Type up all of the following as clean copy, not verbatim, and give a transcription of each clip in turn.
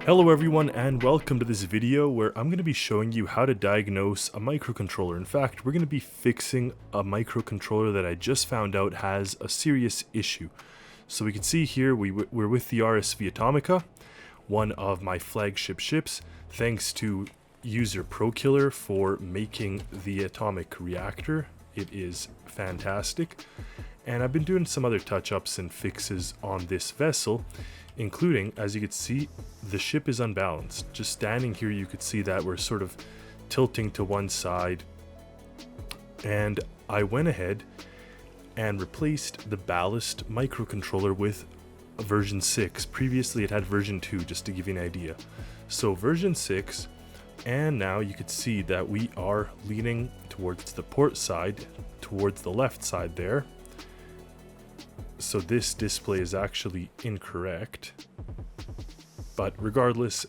Hello everyone and welcome to this video where I'm going to be showing you how to diagnose a microcontroller. In fact, we're going to be fixing a microcontroller that I just found out has a serious issue. So we can see here we're with the R.S.V. Atomica, one of my flagship ships, thanks to user ProKiller for making the atomic reactor. It is fantastic. And I've been doing some other touch-ups and fixes on this vessel, including, as you can see, the ship is unbalanced. Just standing here, you could see that we're sort of tilting to one side. And I went ahead and replaced the Ballast microcontroller with version 6. Previously, it had version 2, just to give you an idea. So version 6, and now you could see that we are leaning towards the port side, towards the left side there. So this display is actually incorrect, but regardless,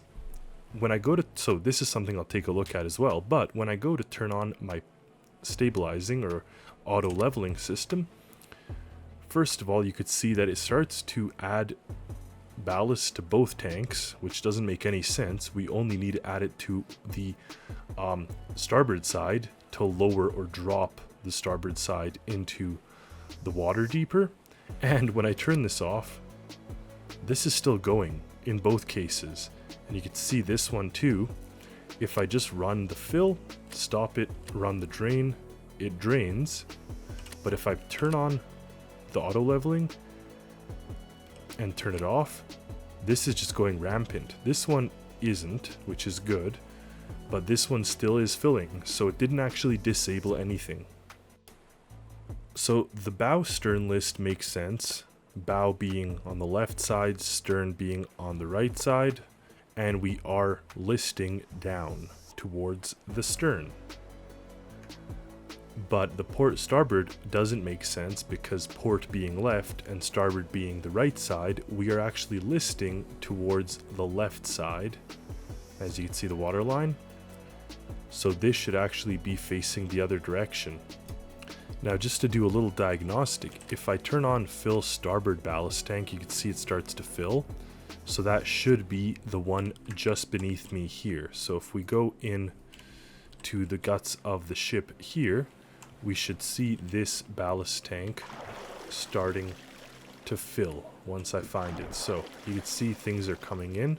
when I go to, so this is something I'll take a look at as well, but when I go to turn on my stabilizing or auto leveling system, first of all, you could see that it starts to add ballast to both tanks, which doesn't make any sense. We only need to add it to the starboard side to lower or drop the starboard side into the water deeper. And when I turn this off, this is still going in both cases. And you can see this one too. If I just run the fill, stop it, run the drain, it drains. But if I turn on the auto leveling and turn it off, this is just going rampant. This one isn't, which is good, but this one still is filling. So it didn't actually disable anything. So the bow stern list makes sense, bow being on the left side, stern being on the right side, and we are listing down towards the stern. But the port starboard doesn't make sense because port being left and starboard being the right side, we are actually listing towards the left side, as you can see the water line. So this should actually be facing the other direction. Now, just to do a little diagnostic, if I turn on fill starboard ballast tank, you can see it starts to fill. So that should be the one just beneath me here. So if we go in to the guts of the ship here, we should see this ballast tank starting to fill once I find it. So you can see things are coming in.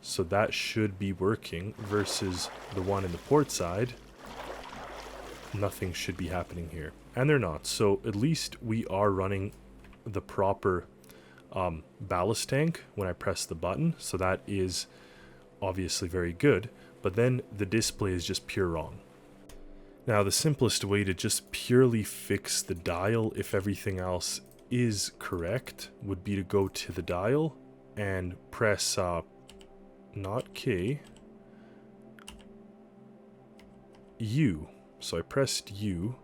So that should be working versus the one in the port side. Nothing should be happening here, and they're not. So at least we are running the proper ballast tank when I press the button, so that is obviously very good, but then the display is just pure wrong. Now the simplest way to just purely fix the dial if everything else is correct would be to go to the dial and press not K, U. So I pressed U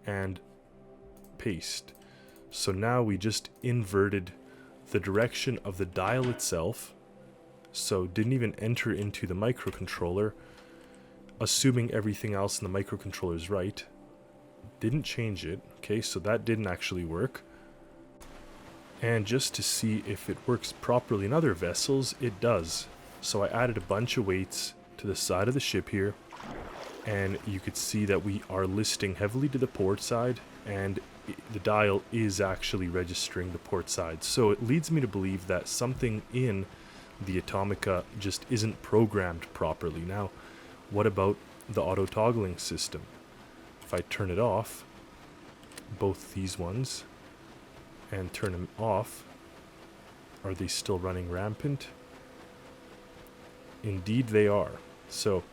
and paste. So now we just inverted the direction of the dial itself. So didn't even enter into the microcontroller, assuming everything else in the microcontroller is right. Didn't change it. Okay, so that didn't actually work. And just to see if it works properly in other vessels, it does. So I added a bunch of weights to the side of the ship here. And you could see that we are listing heavily to the port side, and the dial is actually registering the port side. So it leads me to believe that something in the Atomica just isn't programmed properly. Now, what about the auto toggling system? If I turn it off, both these ones, and turn them off, are they still running rampant? Indeed they are. So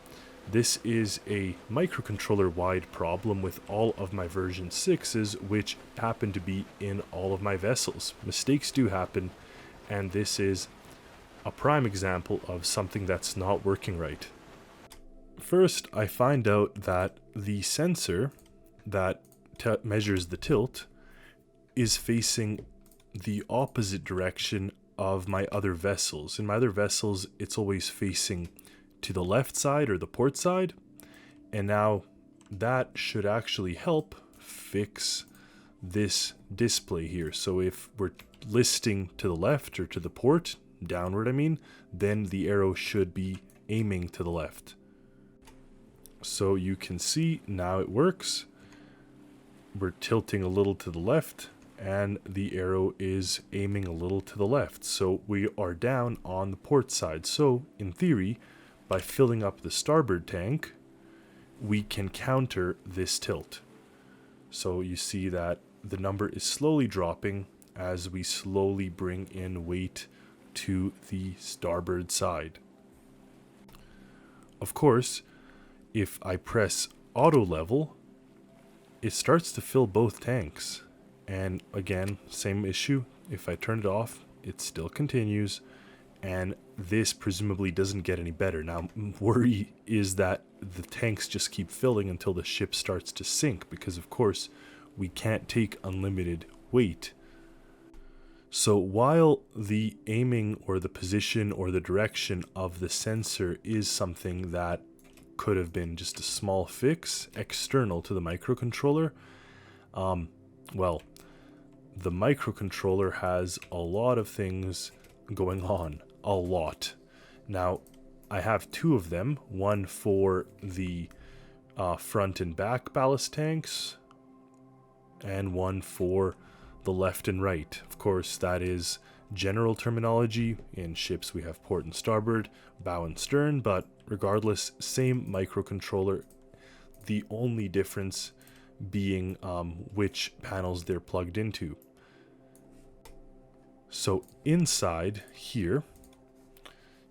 this is a microcontroller-wide problem with all of my version 6s, which happen to be in all of my vessels. Mistakes do happen, and this is a prime example of something that's not working right. First, I find out that the sensor that measures the tilt is facing the opposite direction of my other vessels. In my other vessels, it's always facing to the left side or the port side, and now that should actually help fix this display here. So if we're listing to the left or to the port, downward I mean, then the arrow should be aiming to the left. So you can see now it works. We're tilting a little to the left and the arrow is aiming a little to the left. So we are down on the port side. So in theory, by filling up the starboard tank, we can counter this tilt. So you see that the number is slowly dropping as we slowly bring in weight to the starboard side. Of course, if I press auto level, it starts to fill both tanks. And again, same issue. If I turn it off, it still continues. And this presumably doesn't get any better. Now, worry is that the tanks just keep filling until the ship starts to sink, because of course we can't take unlimited weight. So while the aiming or the position or the direction of the sensor is something that could have been just a small fix external to the microcontroller, well, the microcontroller has a lot of things going on. A lot. Now, I have two of them, one for the front and back ballast tanks, and one for the left and right. Of course, that is general terminology. In ships, we have port and starboard, bow and stern, but regardless, same microcontroller. The only difference being which panels they're plugged into. So inside here,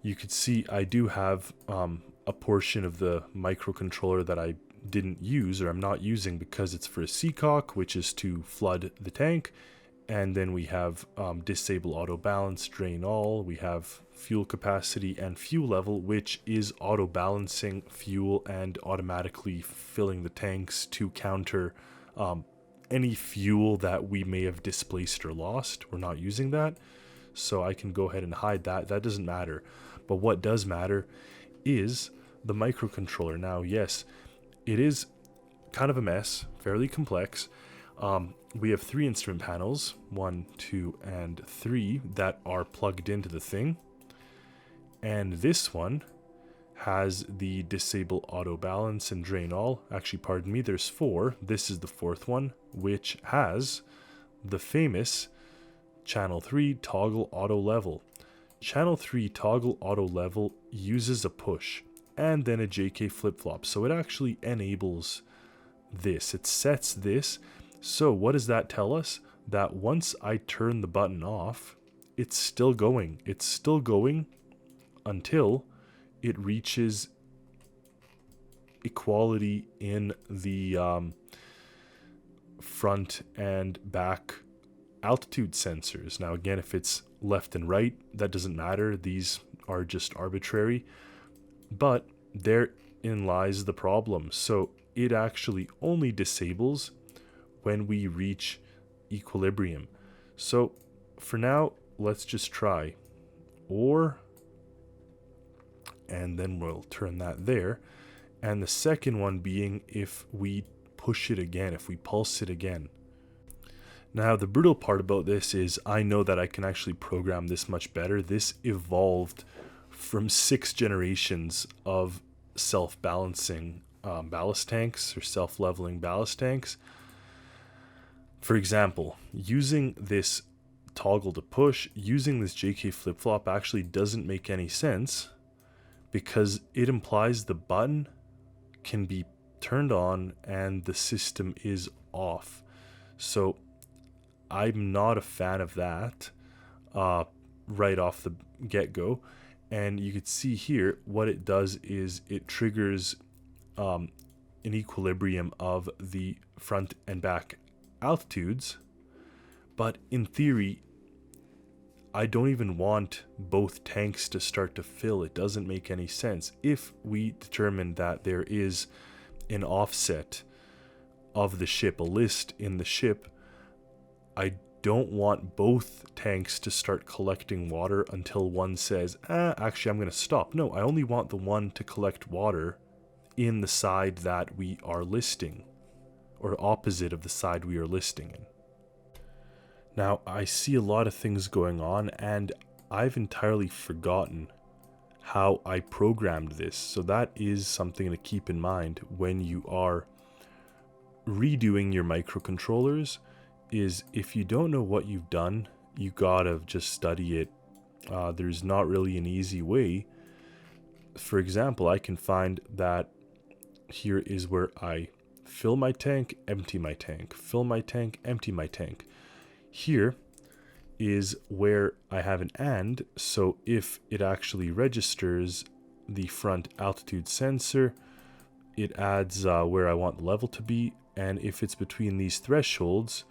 you could see I do have a portion of the microcontroller that I didn't use, or I'm not using, because it's for a seacock, which is to flood the tank. And then we have disable auto balance, drain all. We have fuel capacity and fuel level, which is auto balancing fuel and automatically filling the tanks to counter any fuel that we may have displaced or lost. We're not using that, so I can go ahead and hide that. That doesn't matter. But what does matter is the microcontroller. Now, yes, it is kind of a mess, fairly complex. We have 3 instrument panels, 1, 2, and 3, that are plugged into the thing. And this one has the disable auto balance and drain all. Actually, pardon me, there's 4. This is the 4th one, which has the famous channel 3 toggle auto level. Channel 3 toggle auto level uses a push and then a JK flip-flop. So it actually enables this. It sets this. So what does that tell us? That once I turn the button off, it's still going. It's still going until it reaches equality in the front and back altitude sensors. Now again, if it's left and right, that doesn't matter. These are just arbitrary. But therein lies the problem. So it actually only disables when we reach equilibrium. So for now, let's just try or, and then we'll turn that there. And the second one being if we push it again, if we pulse it again. Now the brutal part about this is I know that I can actually program this much better. This evolved from 6 generations of self-balancing ballast tanks or self-leveling ballast tanks. For example, using this toggle to push, using this JK flip-flop actually doesn't make any sense because it implies the button can be turned on and the system is off. So I'm not a fan of that right off the get-go. And you could see here what it does is it triggers an equilibrium of the front and back altitudes, but in theory I don't even want both tanks to start to fill. It doesn't make any sense. If we determine that there is an offset of the ship, a list in the ship, I don't want both tanks to start collecting water until one says, actually I'm going to stop. No, I only want the one to collect water in the side that we are listing, or opposite of the side we are listing in. Now, I see a lot of things going on, and I've entirely forgotten how I programmed this. So that is something to keep in mind when you are redoing your microcontrollers, is if you don't know what you've done, you gotta just study it. There's not really an easy way. For example, I can find that here is where I fill my tank, empty my tank, fill my tank, empty my tank. Here is where I have an and, so if it actually registers the front altitude sensor, it adds where I want the level to be, and if it's between these thresholds,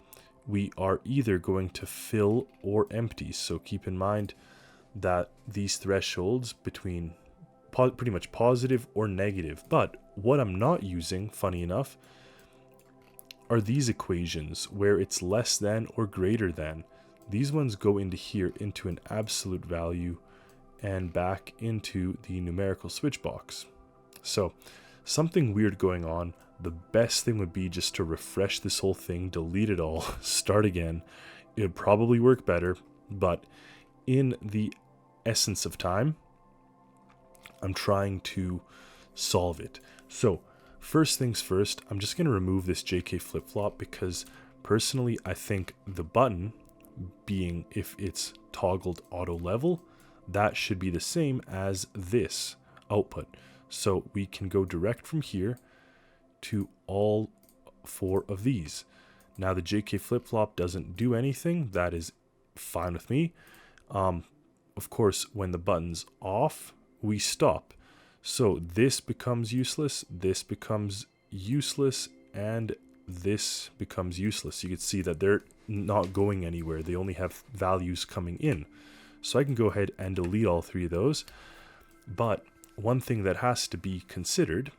we are either going to fill or empty. So keep in mind that these thresholds between pretty much positive or negative. But what I'm not using, funny enough, are these equations where it's less than or greater than. These ones go into here, into an absolute value, and back into the numerical switch box. So something weird going on. The best thing would be just to refresh this whole thing, delete it all, start again. It would probably work better, but in the essence of time, I'm trying to solve it. So first things first, I'm just going to remove this JK flip-flop because personally I think the button, being if it's toggled auto level, that should be the same as this output. So we can go direct from here to all 4 of these. Now the JK flip-flop doesn't do anything. That is fine with me. Of course, when the button's off, we stop. So this becomes useless, this becomes useless, and this becomes useless. You can see that they're not going anywhere. They only have values coming in. So I can go ahead and delete all 3 of those. But one thing that has to be considered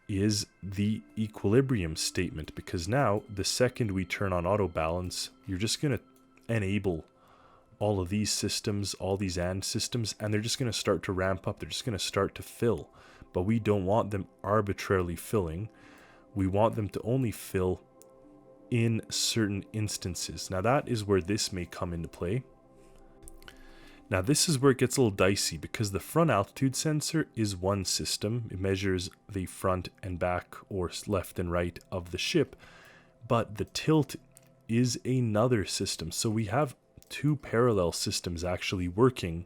is the equilibrium statement, because now the second we turn on auto balance, you're just going to enable all of these systems, all these AND systems, and they're just going to start to ramp up. They're just going to start to fill. But we don't want them arbitrarily filling. We want them to only fill in certain instances. Now that is where this may come into play. Now this is where it gets a little dicey, because the front altitude sensor is one system. It measures the front and back, or left and right, of the ship. But the tilt is another system. So we have 2 parallel systems actually working,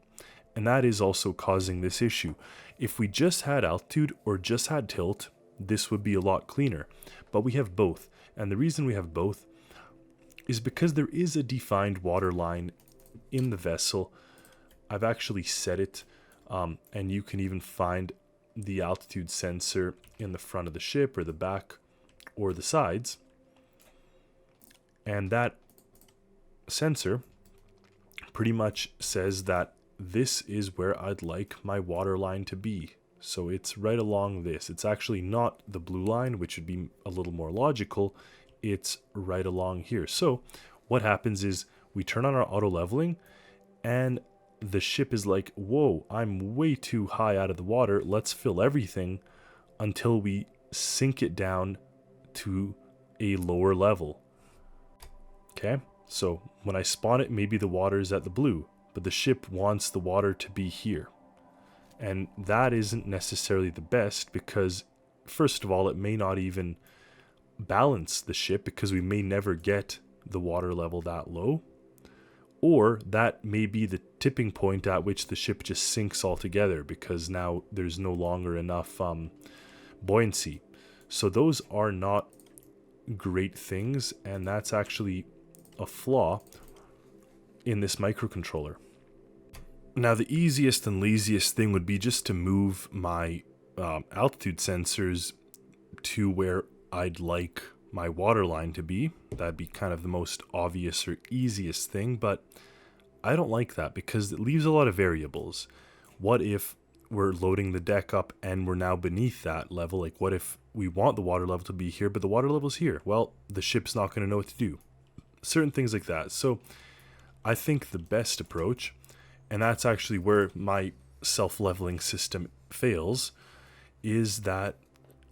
and that is also causing this issue. If we just had altitude or just had tilt, this would be a lot cleaner. But we have both. And the reason we have both is because there is a defined water line in the vessel. I've actually set it, and you can even find the altitude sensor in the front of the ship or the back or the sides. And that sensor pretty much says that this is where I'd like my water line to be. So it's right along this. It's actually not the blue line, which would be a little more logical. It's right along here. So what happens is we turn on our auto leveling, and the ship is like, whoa, I'm way too high out of the water. Let's fill everything until we sink it down to a lower level. Okay, so when I spawn it, maybe the water is at the blue, but the ship wants the water to be here. And that isn't necessarily the best, because first of all, it may not even balance the ship, because we may never get the water level that low. Or that may be the tipping point at which the ship just sinks altogether, because now there's no longer enough buoyancy. So those are not great things, and that's actually a flaw in this microcontroller. Now the easiest and laziest thing would be just to move my altitude sensors to where I'd like my water line to be. That'd be kind of the most obvious or easiest thing, but I don't like that because it leaves a lot of variables. What if we're loading the deck up and we're now beneath that level? Like, what if we want the water level to be here, but the water level's here? Well, the ship's not going to know what to do. Certain things like that. So I think the best approach, and that's actually where my self-leveling system fails, is that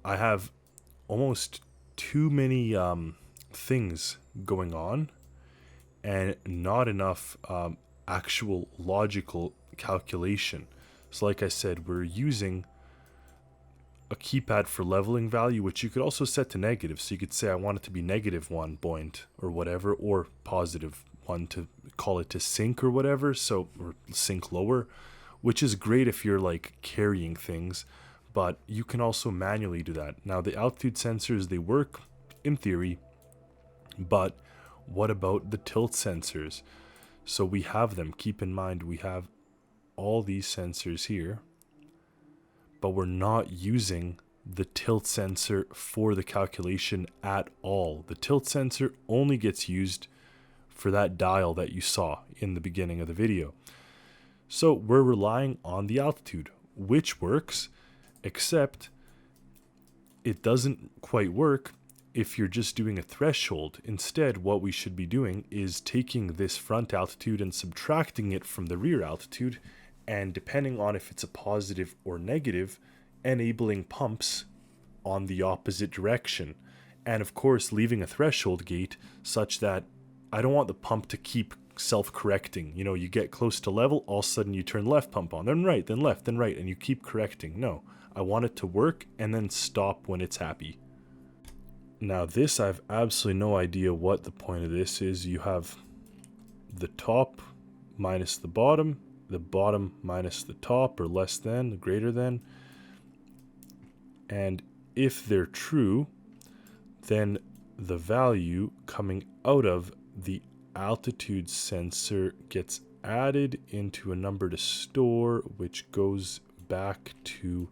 I have almost too many things going on and not enough actual logical calculation. So like I said, we're using a keypad for leveling value, which you could also set to negative. So you could say I want it to be -1 buoyant or whatever, or +1 to call it to sink or whatever. So, or sink lower, which is great if you're like carrying things, but you can also manually do that. Now the altitude sensors, they work in theory, but what about the tilt sensors? So we have them. Keep in mind, we have all these sensors here, but we're not using the tilt sensor for the calculation at all. The tilt sensor only gets used for that dial that you saw in the beginning of the video. So we're relying on the altitude, which works, except it doesn't quite work if you're just doing a threshold. Instead, what we should be doing is taking this front altitude and subtracting it from the rear altitude, and depending on if it's a positive or negative, enabling pumps on the opposite direction. And of course, leaving a threshold gate such that I don't want the pump to keep self-correcting. You know, you get close to level, all of a sudden you turn left pump on, then right, then left, then right, and you keep correcting. No, I want it to work and then stop when it's happy. Now this, I have absolutely no idea what the point of this is. You have the top minus the bottom minus the top, or less than, greater than. And if they're true, then the value coming out of the altitude sensor gets added into a number to store, which goes back to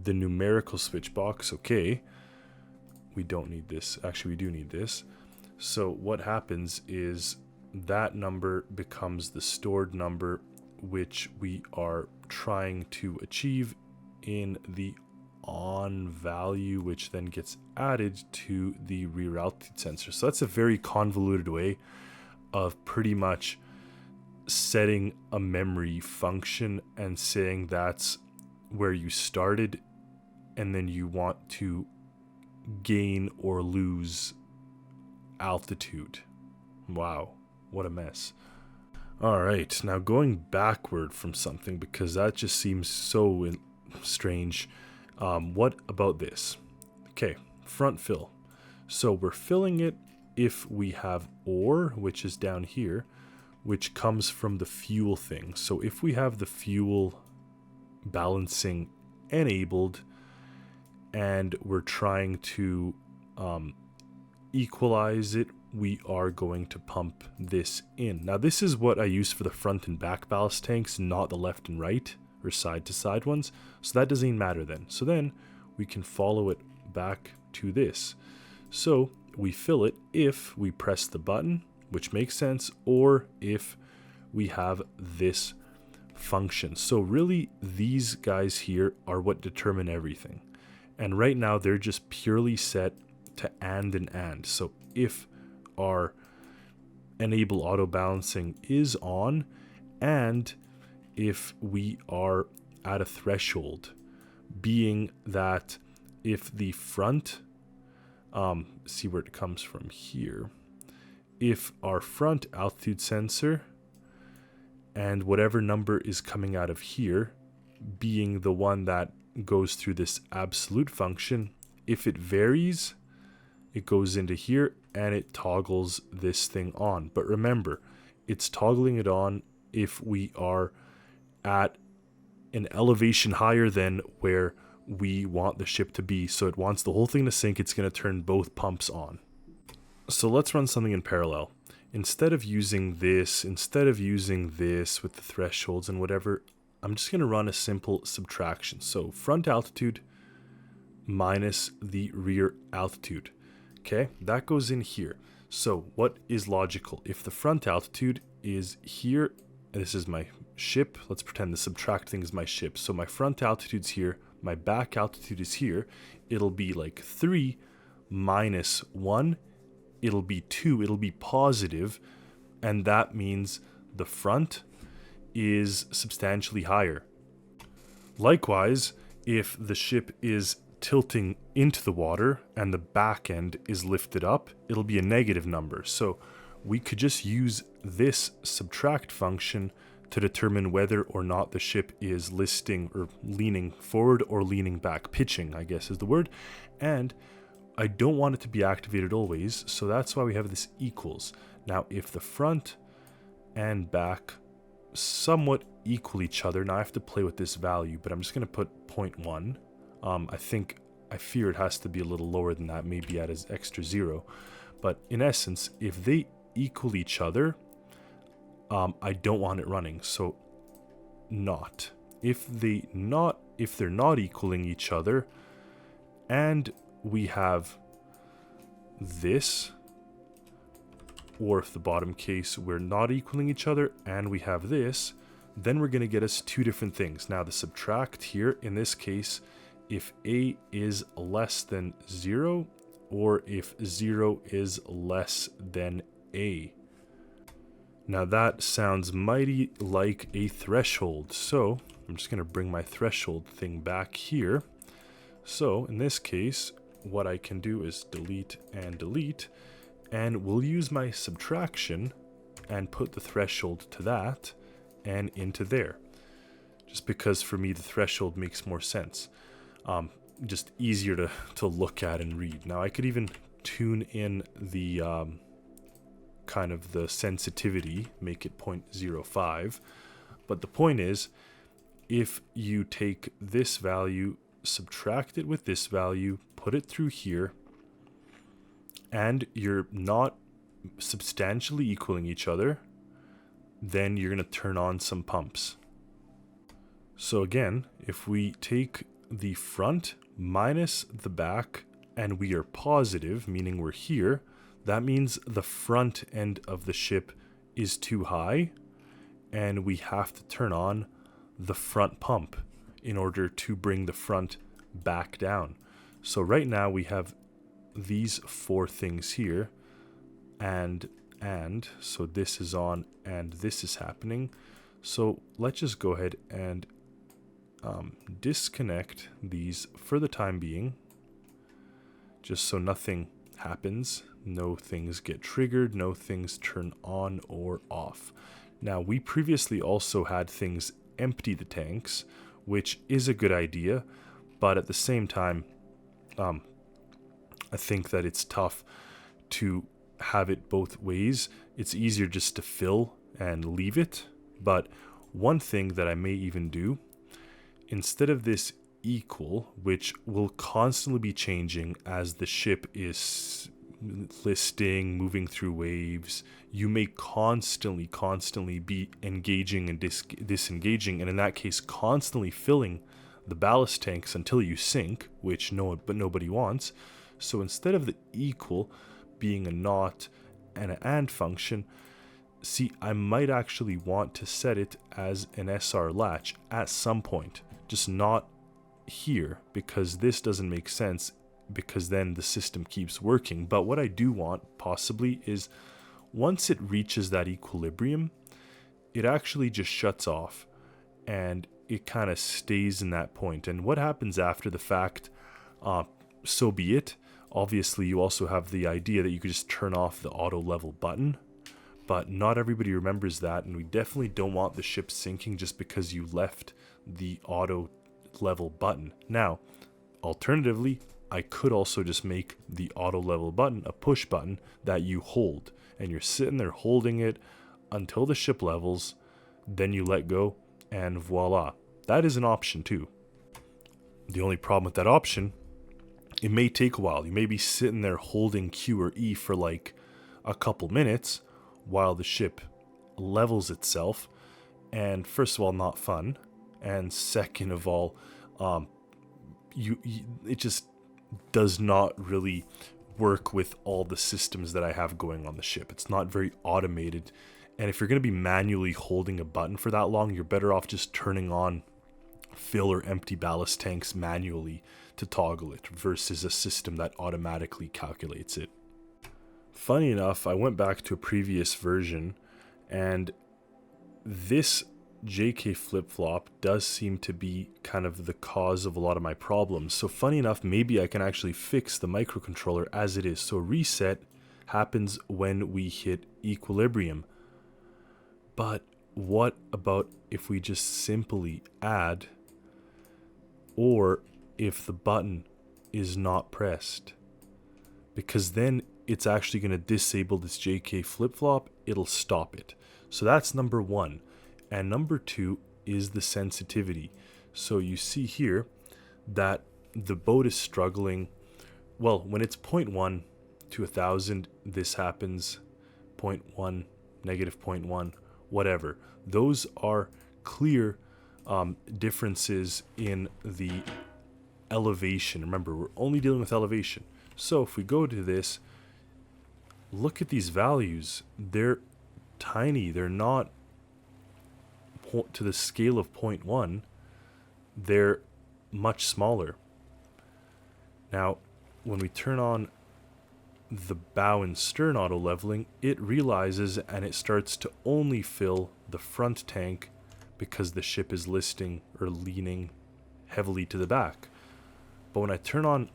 the numerical switch box. Okay, we don't need this. Actually, we do need this. So what happens is that number becomes the stored number, which we are trying to achieve in the on value, which then gets added to the rear altitude sensor. So that's a very convoluted way of pretty much setting a memory function and saying that's where you started, and then you want to gain or lose altitude. Wow, what a mess. All right, now going backward from something, because that just seems so strange. What about this? Okay, front fill. So we're filling it if we have ore, which is down here, which comes from the fuel thing. So if we have the fuel balancing enabled and we're trying to equalize it, we are going to pump this in. Now this is what I use for the front and back ballast tanks, not the left and right or side to side ones. So that doesn't even matter then. So then we can follow it back to this. So we fill it if we press the button, which makes sense, or if we have this function. So really these guys here are what determine everything. And right now they're just purely set to and. So if our enable auto balancing is on, and if we are at a threshold, being that if the front, see where it comes from here, if our front altitude sensor and whatever number is coming out of here being the one that goes through this absolute function, if it varies, it goes into here and it toggles this thing on. But remember, it's toggling it on if we are at an elevation higher than where we want the ship to be. So it wants the whole thing to sink, it's going to turn both pumps on. So let's run something in parallel. Instead of using this with the thresholds and whatever, I'm just going to run a simple subtraction. So front altitude minus the rear altitude. Okay, that goes in here. So what is logical? If the front altitude is here, and this is my ship, let's pretend the subtract thing is my ship. So my front altitude's here, my back altitude is here. It'll be like 3 minus 1. It'll be 2. It'll be positive. And that means the front is substantially higher. Likewise, if the ship is tilting into the water and the back end is lifted up, it'll be a negative number. So we could just use this subtract function to determine whether or not the ship is listing or leaning forward or leaning back. Pitching, I guess, is the word. And I don't want it to be activated always, so that's why we have this equals. Now, if the front and back somewhat equal each other, now I have to play with this value, but I'm just going to put 0.1. I fear it has to be a little lower than that, maybe at as extra 0. But in essence, if they equal each other, I don't want it running, so not. If they're not equaling each other, and we have this, or if the bottom case we're not equaling each other and we have this, then we're going to get us two different things. Now the subtract here, in this case, if a is less than 0, or if 0 is less than a. Now that sounds mighty like a threshold, so I'm just going to bring my threshold thing back here. So in this case, what I can do is delete, and we'll use my subtraction and put the threshold to that and into there. Just because for me the threshold makes more sense. Just easier to look at and read. Now I could even tune in the kind of the sensitivity, make it 0.05. But the point is, if you take this value, subtract it with this value, put it through here, and you're not substantially equaling each other, then you're going to turn on some pumps. So again, if we take the front minus the back and we are positive, meaning we're here, that means the front end of the ship is too high and we have to turn on the front pump in order to bring the front back down. So right now we have these four things here, and so this is on and this is happening. So let's just go ahead and disconnect these for the time being, just so nothing happens, no things get triggered, no things turn on or off. Now we previously also had things empty the tanks, which is a good idea, but at the same time I think that it's tough to have it both ways. It's easier just to fill and leave it. But one thing that I may even do, instead of this equal, which will constantly be changing as the ship is listing, moving through waves, you may constantly be engaging and disengaging, and in that case constantly filling the ballast tanks until you sink, which nobody wants. So instead of the equal being a not and an and function, see, I might actually want to set it as an SR latch at some point, just not here, because this doesn't make sense, because then the system keeps working. But what I do want possibly is once it reaches that equilibrium, it actually just shuts off and it kind of stays in that point. And what happens after the fact, so be it. Obviously, you also have the idea that you could just turn off the auto level button, but not everybody remembers that, and we definitely don't want the ship sinking just because you left the auto level button. Now, alternatively, I could also just make the auto level button a push button that you hold, and you're sitting there holding it until the ship levels, then you let go, and voila. That is an option too. The only problem with that option, it may take a while. You may be sitting there holding Q or E for like a couple minutes while the ship levels itself, and first of all, not fun, and second of all, it just does not really work with all the systems that I have going on the ship. It's not very automated, and if you're going to be manually holding a button for that long, you're better off just turning on fill or empty ballast tanks manually to toggle it versus a system that automatically calculates it. Funny enough, I went back to a previous version, and this JK flip-flop does seem to be kind of the cause of a lot of my problems. So funny enough, maybe I can actually fix the microcontroller as it is. So reset, happens when we hit equilibrium. But what about if we just simply add, or if the button is not pressed? Because then it's actually going to disable this JK flip-flop, it'll stop it. So that's number one. And number two is the sensitivity. So you see here that the boat is struggling. Well, when it's 0.1 to 1,000, this happens. 0.1, negative 0.1, whatever. Those are clear differences in the elevation. Remember, we're only dealing with elevation. So if we go to this, look at these values. They're tiny. They're not to the scale of 0.1. They're much smaller. Now, when we turn on the bow and stern auto leveling, it realizes and it starts to only fill the front tank because the ship is listing or leaning heavily to the back. But when I turn on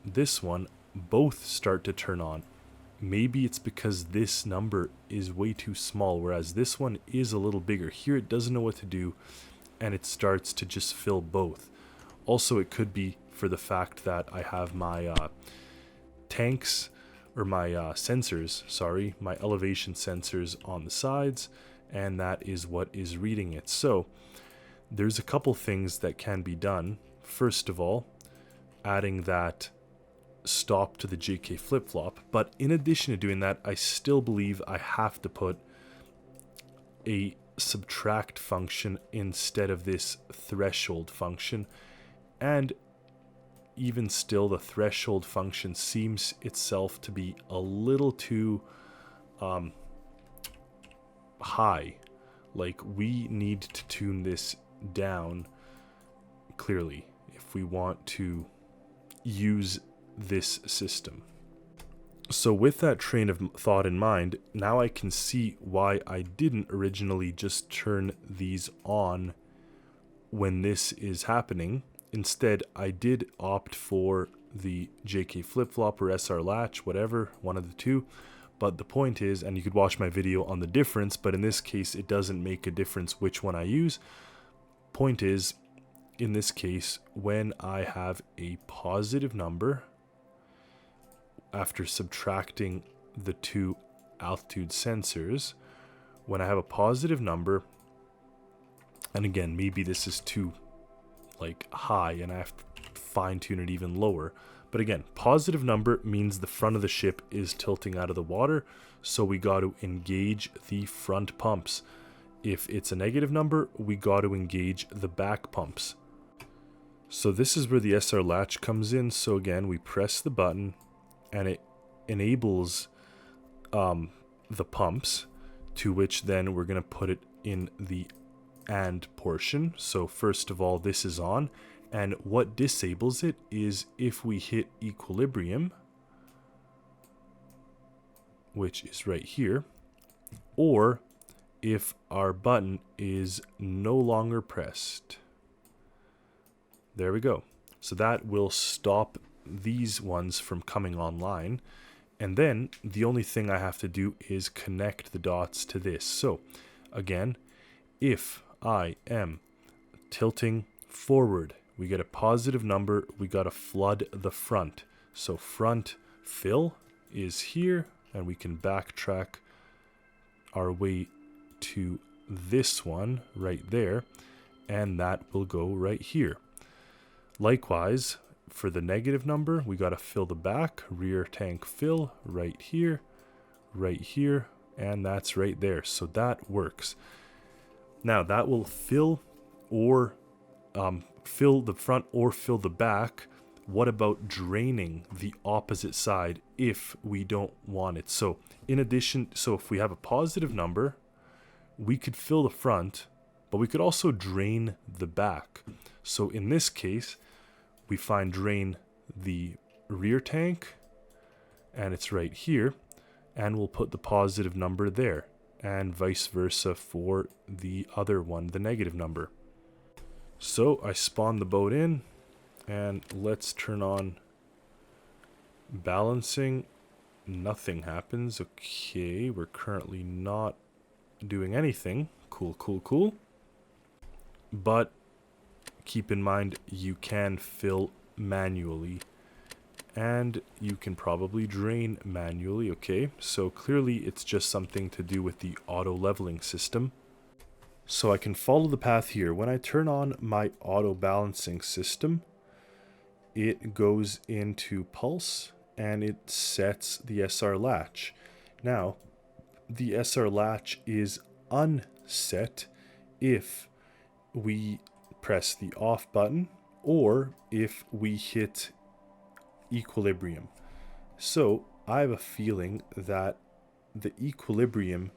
this one, both start to turn on. Maybe it's because this number is way too small, whereas this one is a little bigger. Here it doesn't know what to do, and it starts to just fill both. Also, it could be for the fact that I have my tanks, or my sensors, sorry, my elevation sensors on the sides, and that is what is reading it. So there's a couple things that can be done. First of all, adding that stop to the JK flip-flop, but in addition to doing that, I still believe I have to put a subtract function instead of this threshold function. And even still, the threshold function seems itself to be a little too high. Like, we need to tune this down clearly if we want to use this system. So with that train of thought in mind, now I can see why I didn't originally just turn these on when this is happening. Instead, I did opt for the JK flip-flop or SR latch, whatever, one of the two. But the point is, and you could watch my video on the difference, but in this case, it doesn't make a difference which one I use. Point is, in this case, when I have a positive number, after subtracting the two altitude sensors, when I have a positive number, and again, maybe this is too high and I have to fine tune it even lower, but again, positive number means the front of the ship is tilting out of the water, so we got to engage the front pumps. If it's a negative number, we got to engage the back pumps. So this is where the SR latch comes in. So again, we press the button and it enables the pumps, to which then we're going to put it in the and portion. So first of all, this is on, and what disables it is if we hit equilibrium, which is right here, or if our button is no longer pressed. There we go. So that will stop these ones from coming online. And then the only thing I have to do is connect the dots to this. So again, if I am tilting forward, we get a positive number, we got to flood the front. So front fill is here, and we can backtrack our way to this one right there, and that will go right here. Likewise, for the negative number, we got to fill the back, rear tank fill right here, and that's right there. So that works. Now that will fill or fill the front or fill the back. What about draining the opposite side if we don't want it? So in addition, so if we have a positive number, we could fill the front, but we could also drain the back. So in this case, we find drain the rear tank, and it's right here, and we'll put the positive number there, and vice versa for the other one, the negative number. So I spawn the boat in, and let's turn on balancing. nothing happens. Okay, we're currently not doing anything. Cool, cool, cool. But keep in mind, you can fill manually. And you can probably drain manually. Okay, so clearly it's just something to do with the auto leveling system. So I can follow the path here. When I turn on my auto balancing system, it goes into pulse and it sets the SR latch. Now, the SR latch is unset if we press the off button or if we hit equilibrium. So I have a feeling that the equilibrium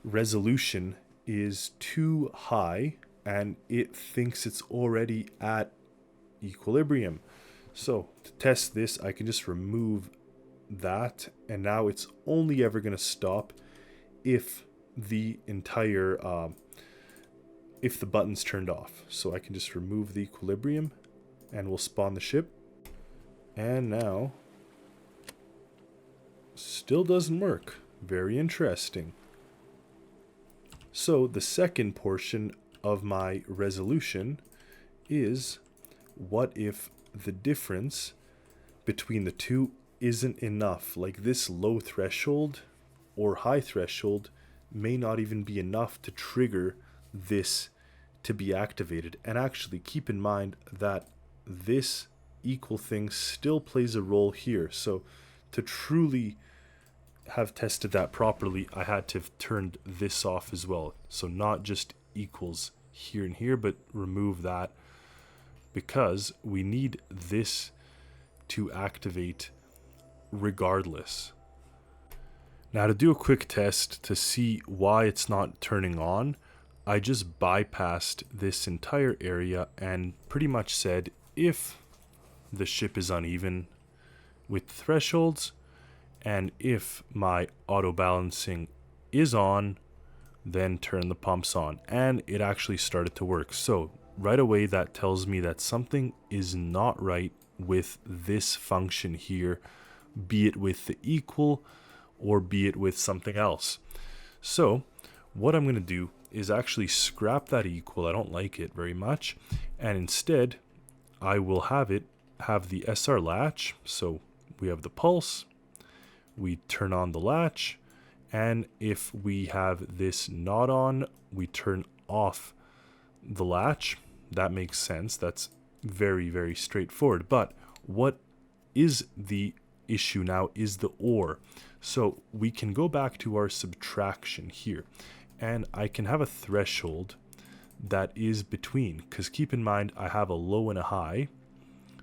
resolution is too high and it thinks it's already at equilibrium. So to test this, I can just remove that, and now it's only ever going to stop if the entire if the button's turned off. So I can just remove the equilibrium and we'll spawn the ship. And now still doesn't work. Very interesting. So the second portion of my resolution is, what if the difference between the two isn't enough? Like this low threshold or high threshold may not even be enough to trigger this to be activated. And actually keep in mind that this equal thing still plays a role here. So to truly have tested that properly, I had to have turned this off as well. So not just equals here and here, but remove that, because we need this to activate regardless. Now to do a quick test to see why it's not turning on, I just bypassed this entire area and pretty much said, if the ship is uneven with thresholds, and if my auto balancing is on, then turn the pumps on. And it actually started to work. So right away that tells me that something is not right with this function here, be it with the equal or be it with something else. So what I'm going to do is actually scrap that equal. I don't like it very much. And instead I will have the SR latch. So we have the pulse, we turn on the latch, and if we have this not on, we turn off the latch. That makes sense. That's very, very straightforward. But what is the issue now is the OR. So we can go back to our subtraction here, and I can have a threshold that is between, because keep in mind I have a low and a high.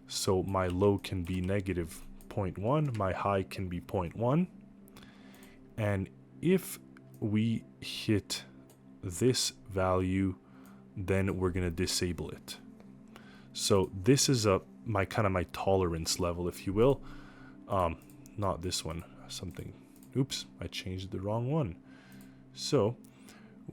So my low can be negative 0.1, my high can be 0.1. And if we hit this value, then we're going to disable it. So this is my tolerance level, if you will. Not this one, something. Oops, I changed the wrong one. So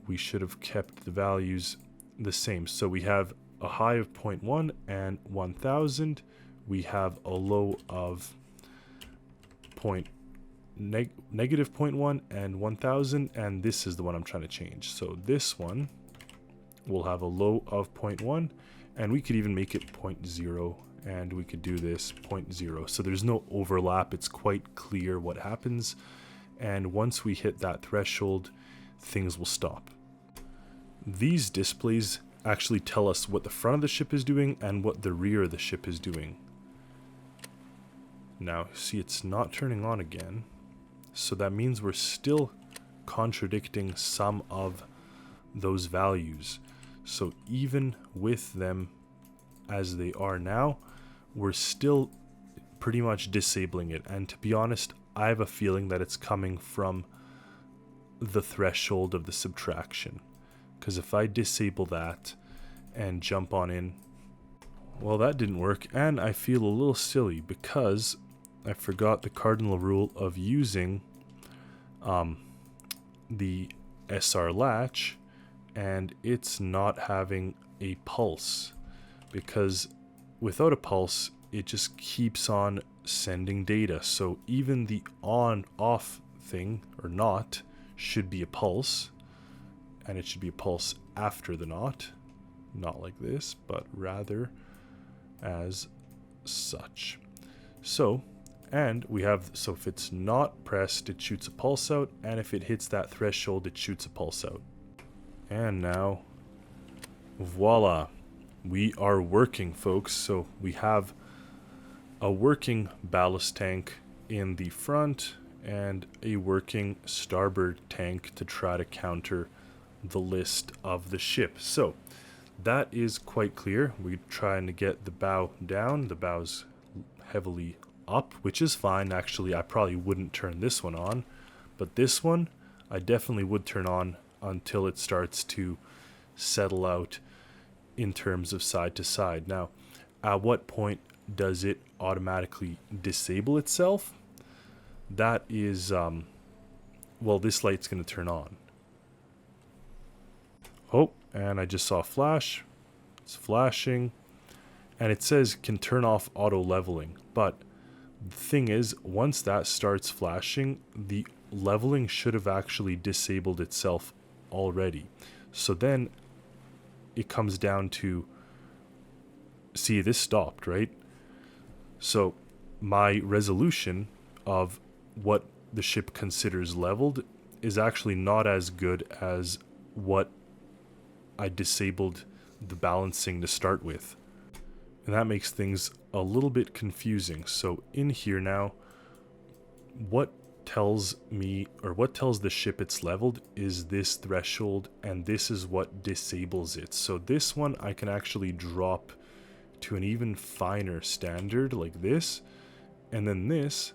we should have kept the values the same. So we have a high of 0.1 and 1000. We have a low of negative 0.1 and 1000, and this is the one I'm trying to change. So this one will have a low of 0.1, and we could even make it 0.0, and we could do this 0.0. So there's no overlap. It's quite clear what happens, and once we hit that threshold, things will stop. These displays actually tell us what the front of the ship is doing and what the rear of the ship is doing. Now, see, it's not turning on again. So that means we're still contradicting some of those values. So even with them as they are now, we're still pretty much disabling it. And to be honest, I have a feeling that it's coming from the threshold of the subtraction. Because if I disable that and jump on in, well, that didn't work. And I feel a little silly because I forgot the cardinal rule of using the SR latch, and it's not having a pulse, because without a pulse it just keeps on sending data. So even the on-off thing, or not, should be a pulse. And it should be a pulse after the not. Not like this, but rather as such. So, and we have, so if it's not pressed, it shoots a pulse out. And if it hits that threshold, it shoots a pulse out. And now, voila. We are working, folks. So we have a working ballast tank in the front and a working starboard tank to try to counter the list of the ship. So that is quite clear. We're trying to get the bow down. The bow's heavily up, which is fine. Actually, I probably wouldn't turn this one on, but this one I definitely would turn on until it starts to settle out in terms of side to side. Now, at what point does it automatically disable itself? That is, well, this light's going to turn on. Oh, and I just saw a flash. It's flashing. And it says can turn off auto leveling. But the thing is, once that starts flashing, the leveling should have actually disabled itself already. So then it comes down to, see, this stopped, right? So my resolution of what the ship considers leveled is actually not as good as what I disabled the balancing to start with. And that makes things a little bit confusing. So in here now, what tells me, or what tells the ship it's leveled, is this threshold, and this is what disables it. So this one I can actually drop to an even finer standard like this, and then this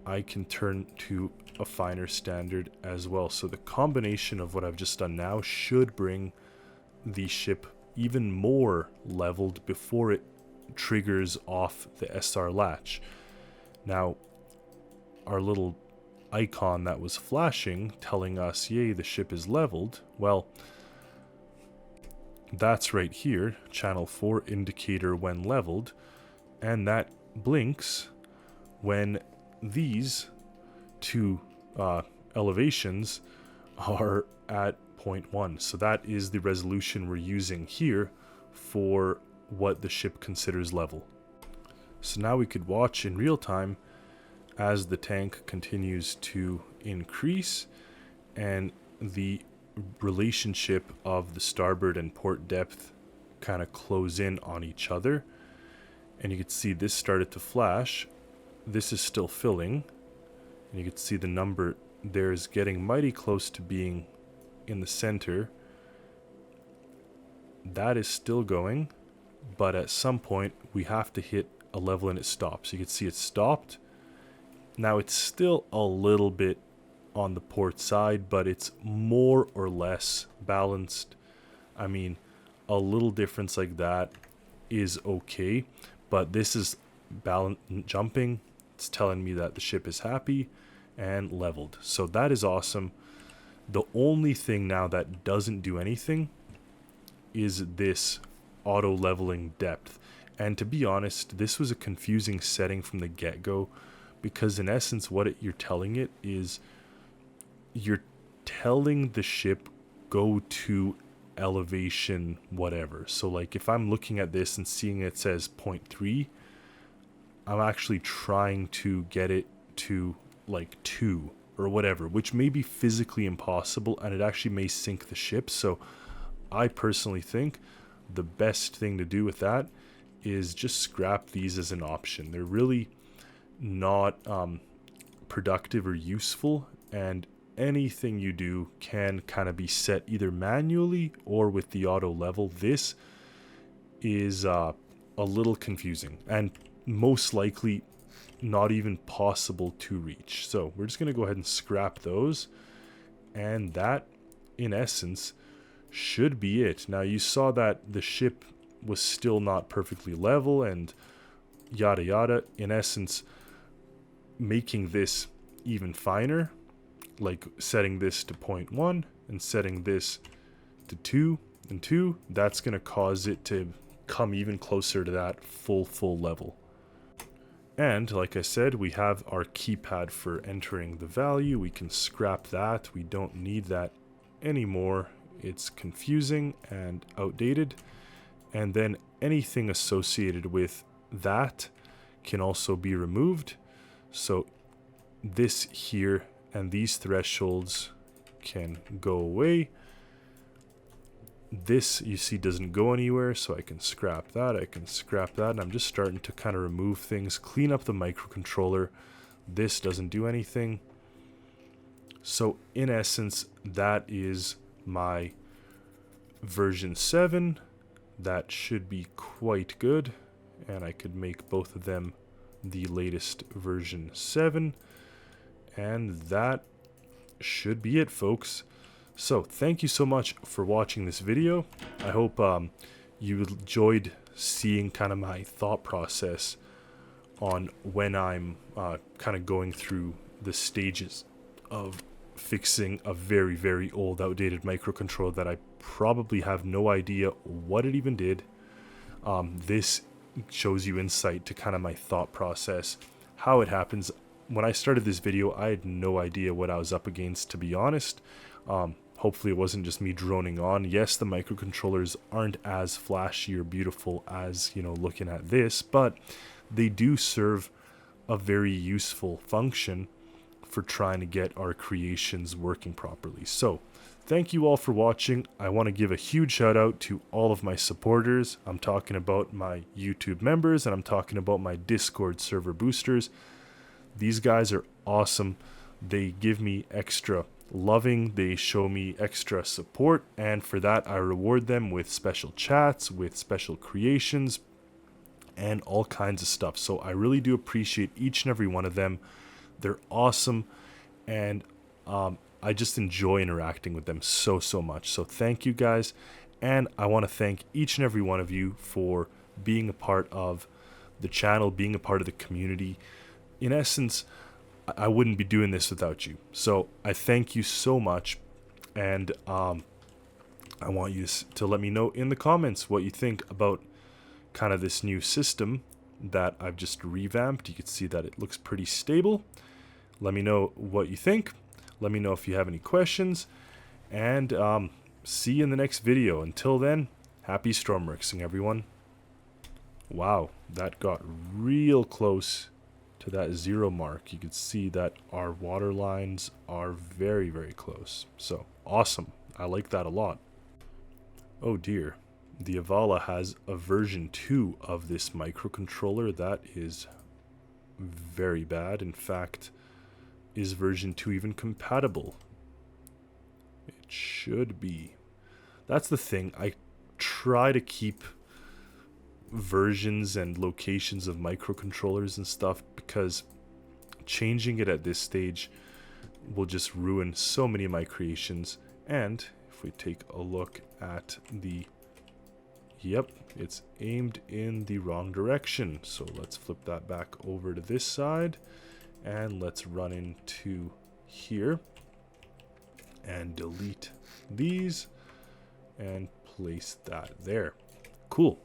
I can turn to a finer standard as well. So the combination of what I've just done now should bring the ship even more leveled before it triggers off the SR latch. Now, our little icon that was flashing telling us, yay, the ship is leveled, well, that's right here, channel 4 indicator when leveled, and that blinks when these two elevations are at 0.1. So that is the resolution we're using here for what the ship considers level. So now we could watch in real time as the tank continues to increase and the relationship of the starboard and port depth kind of close in on each other. And you can see this started to flash. This is still filling. And you can see the number there is getting mighty close to being in the center. That is still going, but at some point we have to hit a level and it stops. You can see it stopped. Now it's still a little bit on the port side, but it's more or less balanced. I mean, a little difference like that is okay, but this is jumping. It's telling me that the ship is happy and leveled. So that is awesome. The only thing now that doesn't do anything is this auto leveling depth. And to be honest, this was a confusing setting from the get-go, because in essence what you're telling it is you're telling the ship go to elevation whatever. So like if I'm looking at this and seeing it says 0.3, I'm actually trying to get it to like 2 or whatever, which may be physically impossible, and it actually may sink the ship. So I personally think the best thing to do with that is just scrap these as an option. They're really not productive or useful, and anything you do can kind of be set either manually or with the auto level. This is a little confusing and most likely not even possible to reach. So we're just going to go ahead and scrap those, and that in essence should be it. Now you saw that the ship was still not perfectly level and yada yada. In essence, making this even finer, like setting this to 0.1 and setting this to 2 and 2, that's going to cause it to come even closer to that full level. And like I said, we have our keypad for entering the value. We can scrap that. We don't need that anymore. It's confusing and outdated. And then anything associated with that can also be removed. So this here and these thresholds can go away. This, you see, doesn't go anywhere, so I can scrap that, I can scrap that, and I'm just starting to kind of remove things, clean up the microcontroller. This doesn't do anything. So in essence, that is my version 7. That should be quite good, and I could make both of them the latest version 7, and that should be it, folks. So thank you so much for watching this video. I hope you enjoyed seeing kind of my thought process on when I'm kind of going through the stages of fixing a very, very old, outdated microcontroller that I probably have no idea what it even did. This shows you insight to kind of my thought process, how it happens. When I started this video, I had no idea what I was up against, to be honest. Hopefully it wasn't just me droning on. Yes, the microcontrollers aren't as flashy or beautiful as, you know, looking at this, but they do serve a very useful function for trying to get our creations working properly. So thank you all for watching. I want to give a huge shout out to all of my supporters. I'm talking about my YouTube members, and I'm talking about my Discord server boosters. These guys are awesome. They give me extra loving, they show me extra support, and for that I reward them with special chats, with special creations, and all kinds of stuff. So I really do appreciate each and every one of them. They're awesome, and I just enjoy interacting with them so much. So thank you guys, and I want to thank each and every one of you for being a part of the channel, being a part of the community. In essence, I wouldn't be doing this without you. So I thank you so much, and I want you to let me know in the comments what you think about kind of this new system that I've just revamped. You can see that it looks pretty stable. Let me know what you think. Let me know if you have any questions, and see you in the next video. Until then, happy Stormworksing, everyone. Wow, that got real close to that 0 mark. You can see that our water lines are very, very close. So awesome. I like that a lot. Oh dear. The Avala has a version 2 of this microcontroller. That is very bad. In fact, is version 2 even compatible? It should be. That's the thing. I try to keep versions and locations of microcontrollers and stuff, because changing it at this stage will just ruin so many of my creations. And if we take a look at the, yep, it's aimed in the wrong direction. So let's flip that back over to this side, and let's run into here and delete these and place that there. Cool.